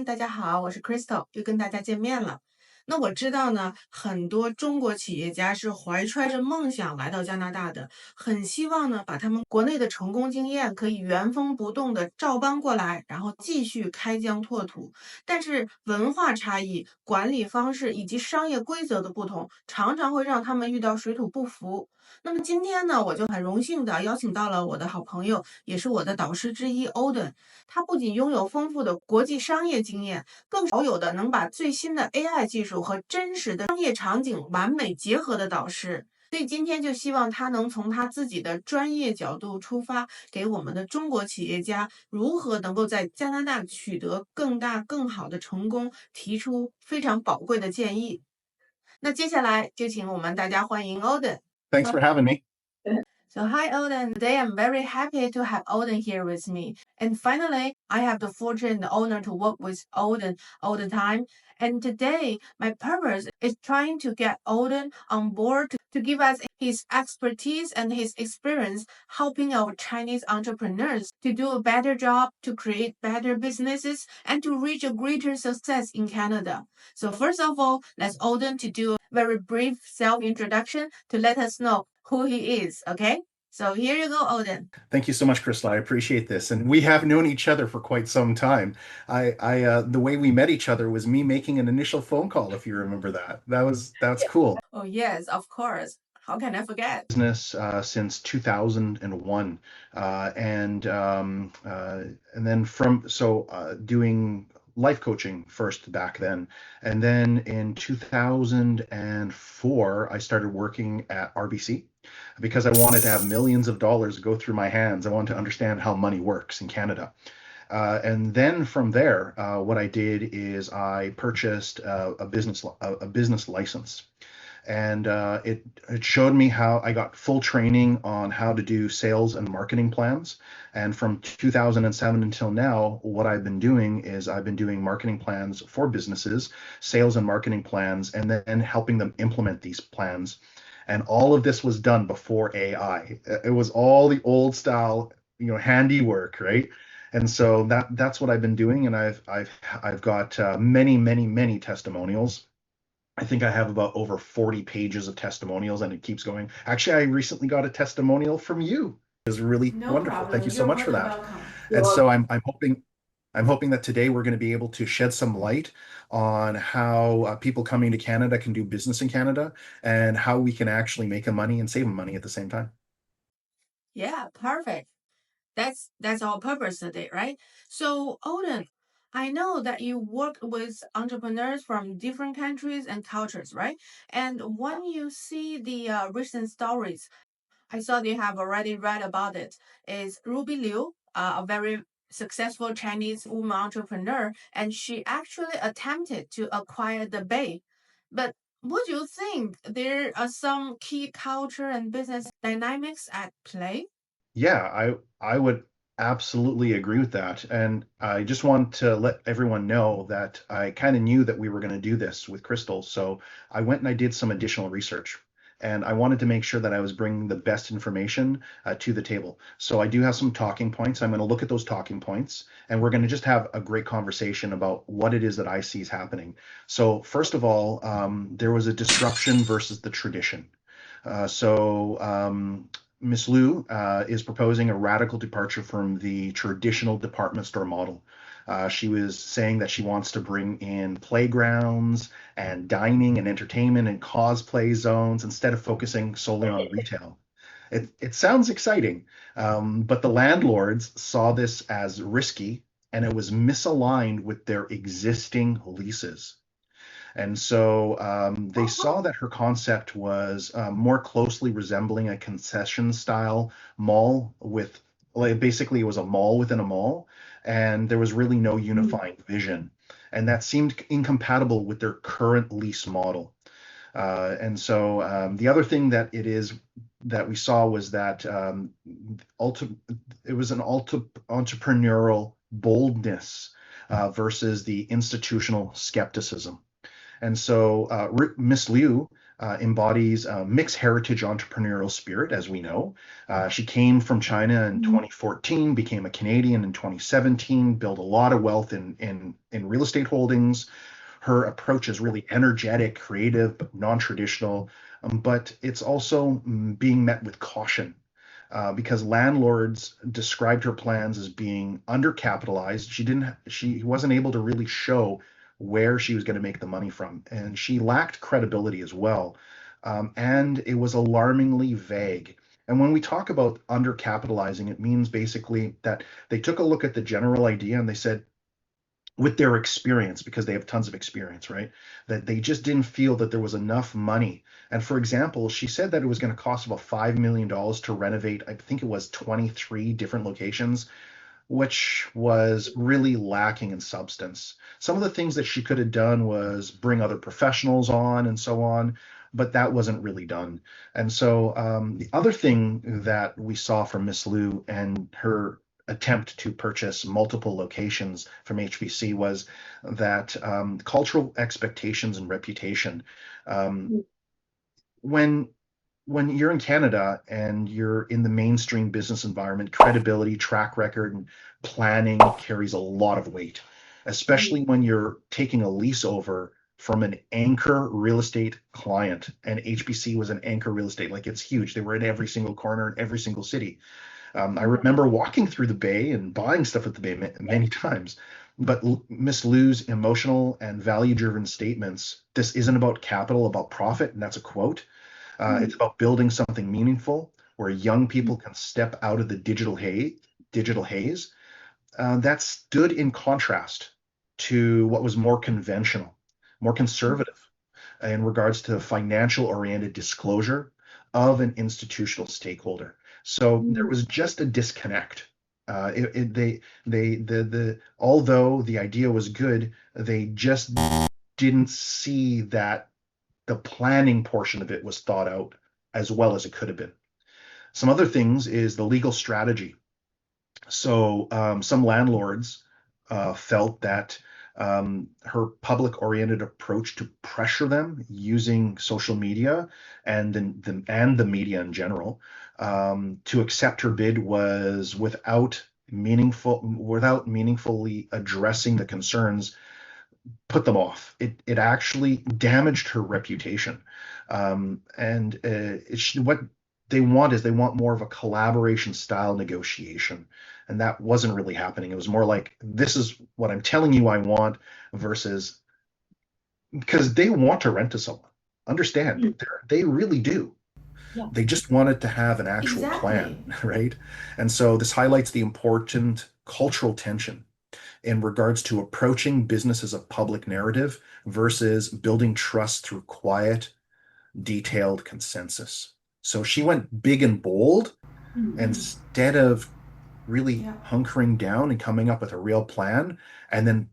everyone， 大家好，我是 Crystal， 又跟大家见面了。那我知道呢，很多中国企业家是怀揣着梦想来到加拿大的，很希望呢把他们国内的成功经验可以原封不动的照搬过来，然后继续开疆拓土。但是文化差异、管理方式以及商业规则的不同，常常会让他们遇到水土不服。那么今天呢，我就很荣幸的邀请到了我的好朋友，也是我的导师之一 Odin。他不仅拥有丰富的国际商业经验，更少有的能把最新的 AI 技术和真实的商业场景完美结合的导师。所以今天就希望他能从他自己的专业角度出发，给我们的中国企业家如何能够在加拿大取得更大更好的成功，提出非常宝贵的建议。那接下来就请我们大家欢迎 Odin。Thanks for having me. So hi Odin, today I'm very happy to have Odin here with me. And finally, I have the fortune and the honor to work with Odin all the time. And today, my purpose is trying to get Odin on board to give us his expertise and his experience helping our Chinese entrepreneurs to do a better job, to create better businesses, and to reach a greater success in Canada. So first of all, let's Odin to do a very brief self-introduction to let us know who he is, okay? So here you go, Odin. Thank you so much, Crystal. I appreciate this. And we have known each other for quite some time. The way we met each other was me making an initial phone call, if you remember that. That's cool. Oh, yes, of course. How can I forget? Business since 2001. And then doing life coaching first back then. And then in 2004, I started working at RBC because I wanted to have millions of dollars go through my hands. I wanted to understand how money works in Canada. And then from there, what I did is I purchased a business license. And it showed me how I got full training on how to do sales and marketing plans. And from 2007 until now, what I've been doing is I've been doing marketing plans for businesses, sales and marketing plans, and then helping them implement these plans. And all of this was done before AI. It was all the old style, handiwork, right? And so that's what I've been doing. And I've got many testimonials. I think I have about over 40 pages of testimonials, and it keeps going. Actually, I recently got a testimonial from you. It was really wonderful. Problem. Thank you so much for that. Welcome. And so I'm hoping that today we're going to be able to shed some light on how people coming to Canada can do business in Canada and how we can actually make money and save money at the same time. Yeah, perfect. That's our purpose today, right? So, Odin, I know that you work with entrepreneurs from different countries and cultures, right? And when you see the recent stories, I saw you have already read about it, is Ruby Liu, a very successful Chinese woman entrepreneur, and she actually attempted to acquire the Bay. But would you think there are some key culture and business dynamics at play? Yeah, I would absolutely agree with that. And I just want to let everyone know that I kind of knew that we were going to do this with Crystal. So I went and I did some additional research. And I wanted to make sure that I was bringing the best information to the table. So I do have some talking points. I'm going to look at those talking points, and we're going to just have a great conversation about what it is that I see is happening. So first of all, there was a disruption versus the tradition. Ms. Liu is proposing a radical departure from the traditional department store model. She was saying that she wants to bring in playgrounds and dining and entertainment and cosplay zones instead of focusing solely on retail. It sounds exciting, but the landlords saw this as risky, and it was misaligned with their existing leases. And so they saw that her concept was more closely resembling a concession style mall basically it was a mall within a mall, and there was really no unifying vision. And that seemed incompatible with their current lease model. And so the other thing that we saw was that it was an entrepreneurial boldness versus the institutional skepticism. And so Ms. Liu embodies a mixed heritage entrepreneurial spirit, as we know. She came from China in 2014, became a Canadian in 2017, built a lot of wealth in real estate holdings. Her approach is really energetic, creative, but non-traditional, but it's also being met with caution. Because landlords described her plans as being undercapitalized. She wasn't able to really show where she was going to make the money from, and she lacked credibility as well. And it was alarmingly vague. And when we talk about undercapitalizing, it means basically that they took a look at the general idea and they said, with their experience, because they have tons of experience, right? That they just didn't feel that there was enough money. And for example, she said that it was going to cost about $5 million to renovate, I think it was 23 different locations, which was really lacking in substance. Some of the things that she could have done was bring other professionals on and so on, but that wasn't really done. And so the other thing that we saw from Miss Liu and her attempt to purchase multiple locations from HBC was that cultural expectations and reputation. When you're in Canada and you're in the mainstream business environment, credibility, track record, and planning carries a lot of weight, especially when you're taking a lease over from an anchor real estate client. And HBC was an anchor real estate, like it's huge. They were in every single corner in every single city. I remember walking through the Bay and buying stuff at the Bay many times. But Miss Liu's emotional and value-driven statements, this isn't about capital, about profit, and that's a quote. It's about building something meaningful where young people can step out of the digital haze. That stood in contrast to what was more conventional, more conservative in regards to financial-oriented disclosure of an institutional stakeholder. So there was just a disconnect. Although the idea was good, they just didn't see that the planning portion of it was thought out as well as it could have been. Some other things is the legal strategy. So some landlords felt that her public-oriented approach to pressure them using social media and the media in general to accept her bid was without meaningfully addressing the concerns, put them off. It actually damaged her reputation. What they want more of a collaboration style negotiation. And that wasn't really happening. It was more like, this is what I'm telling you I want versus, because they want to rent to someone. Understand, they really do. Yeah. They just wanted to have an actual plan, right? And so this highlights the important cultural tension in regards to approaching business as a public narrative versus building trust through quiet, detailed consensus. So she went big and bold instead of really hunkering down and coming up with a real plan and then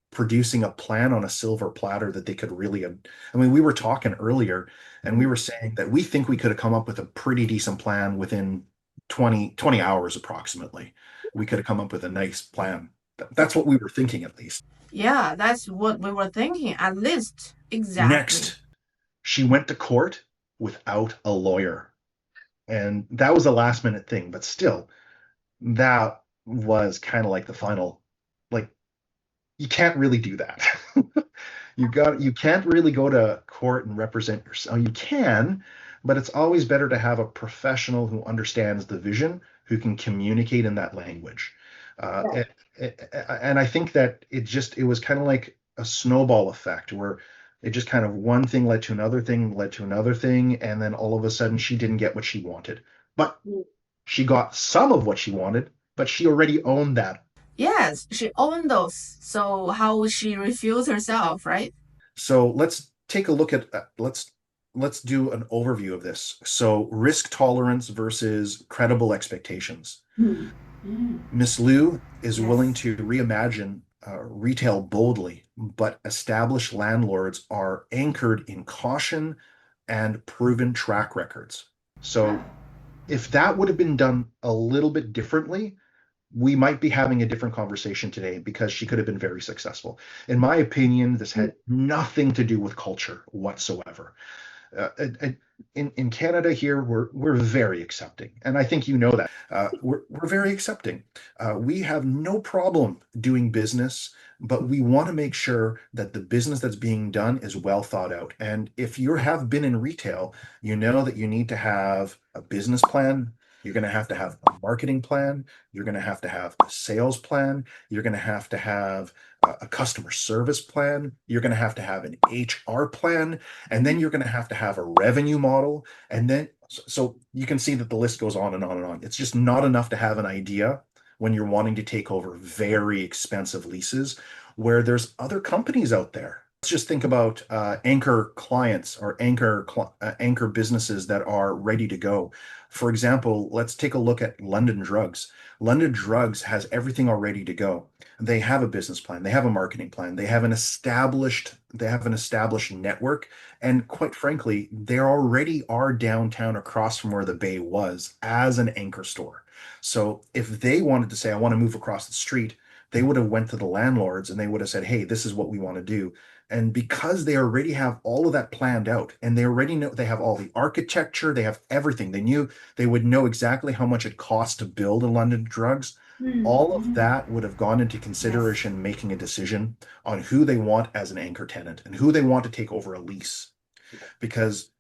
producing a plan on a silver platter that they could really, I mean, we were talking earlier and we were saying that we think we could have come up with a pretty decent plan within 20 hours approximately. We could have come up with a nice plan. That's what we were thinking, at least. Yeah, that's what we were thinking, at least. Exactly. Next, she went to court without a lawyer. And that was a last minute thing, but still, that was kind of like the final, like, you can't really do that. You can't really go to court and represent yourself. You can, but it's always better to have a professional who understands the vision, who can communicate in that language. And I think that it was kind of like a snowball effect where it just kind of one thing led to another thing, and then all of a sudden she didn't get what she wanted. But she got some of what she wanted, but she already owned that. Yes, she owned those. So how would she refuse herself, right? So let's take a look at let's do an overview of this. So risk tolerance versus credible expectations. Miss Liu is willing to reimagine retail boldly, but established landlords are anchored in caution and proven track records. So if that would have been done a little bit differently, we might be having a different conversation today because she could have been very successful. In my opinion, this had nothing to do with culture whatsoever. In Canada here, we're very accepting, and I think you know that. We're very accepting. We have no problem doing business, but we want to make sure that the business that's being done is well thought out. And if you have been in retail, you know that you need to have a business plan. You're going to have a marketing plan. You're going to have a sales plan. You're going to have a customer service plan. You're going to have an HR plan. And then you're going to have a revenue model. And then, so you can see that the list goes on and on and on. It's just not enough to have an idea when you're wanting to take over very expensive leases where there's other companies out there. Let's just think about anchor clients or anchor businesses that are ready to go. For example, let's take a look at London Drugs. London Drugs has everything already to go. They have a business plan, they have a marketing plan, they have an established network, and quite frankly, they already are downtown across from where the Bay was as an anchor store. So if they wanted to say, I want to move across the street, they would have went to the landlords and they would have said, hey, this is what we want to do. And because they already have all of that planned out and they already know, they have all the architecture, they have everything. They would know exactly how much it costs to build a London Drugs. All of that would have gone into consideration making a decision on who they want as an anchor tenant and who they want to take over a lease. Because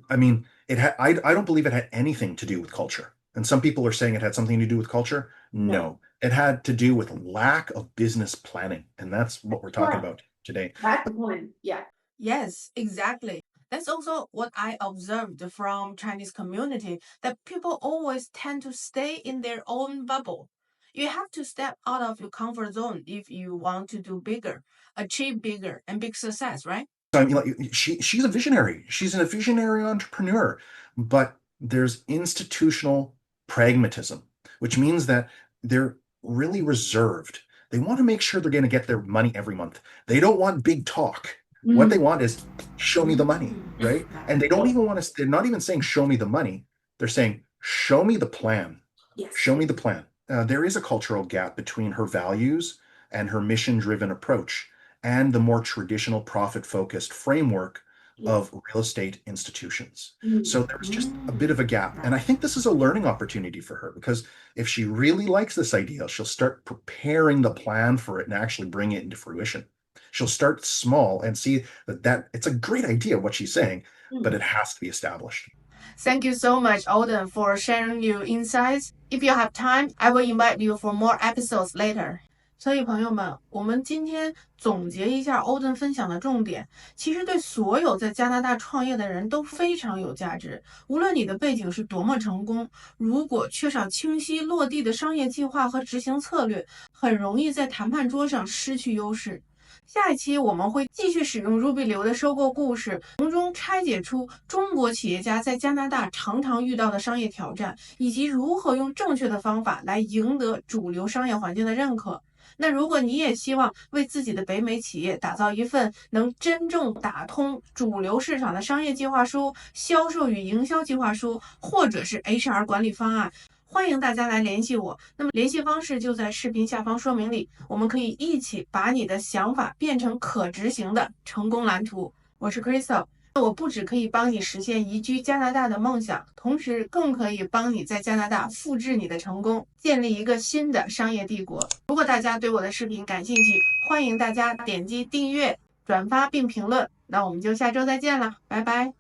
I mean, I don't believe it had anything to do with culture. And some people are saying it had something to do with culture. No, it had to do with lack of business planning. And that's what we're talking about today. That's the point. Yeah. Yes, exactly. That's also what I observed from Chinese community, that people always tend to stay in their own bubble. You have to step out of your comfort zone if you want to do bigger, achieve bigger and big success, right? I mean, like she's a visionary. She's a visionary entrepreneur, but there's institutional pragmatism, which means that they're really reserved. They want to make sure they're going to get their money every month. They don't want big talk. What they want is show me the money, right? And they don't even want to, they're not even saying show me the money. They're saying show me the plan. Yes. Show me the plan. There is a cultural gap between her values and her mission-driven approach and the more traditional profit-focused framework of real estate institutions. So there's just a bit of a gap. And I think this is a learning opportunity for her, because if she really likes this idea, she'll start preparing the plan for it and actually bring it into fruition. She'll start small and see that it's a great idea what she's saying, but it has to be established. Thank you so much, Odin, for sharing your insights. If you have time, I will invite you for more episodes later. 所以朋友们，我们今天总结一下Odin分享的重点，其实对所有在加拿大创业的人都非常有价值。无论你的背景是多么成功，如果缺少清晰落地的商业计划和执行策略，很容易在谈判桌上失去优势。下一期我们会继续使用 Ruby Liu 的收购故事，从中拆解出中国企业家在加拿大常常遇到的商业挑战，以及如何用正确的方法来赢得主流商业环境的认可。那如果你也希望为自己的北美企业打造一份能真正打通主流市场的商业计划书、销售与营销计划书，或者是 HR 管理方案，欢迎大家来联系我。那么联系方式就在视频下方说明里，我们可以一起把你的想法变成可执行的成功蓝图。我是 Crystal， 我不只可以帮你实现移居加拿大的梦想，同时更可以帮你在加拿大复制你的成功，建立一个新的商业帝国。如果大家对我的视频感兴趣，欢迎大家点击订阅、转发并评论。那我们就下周再见了，拜拜。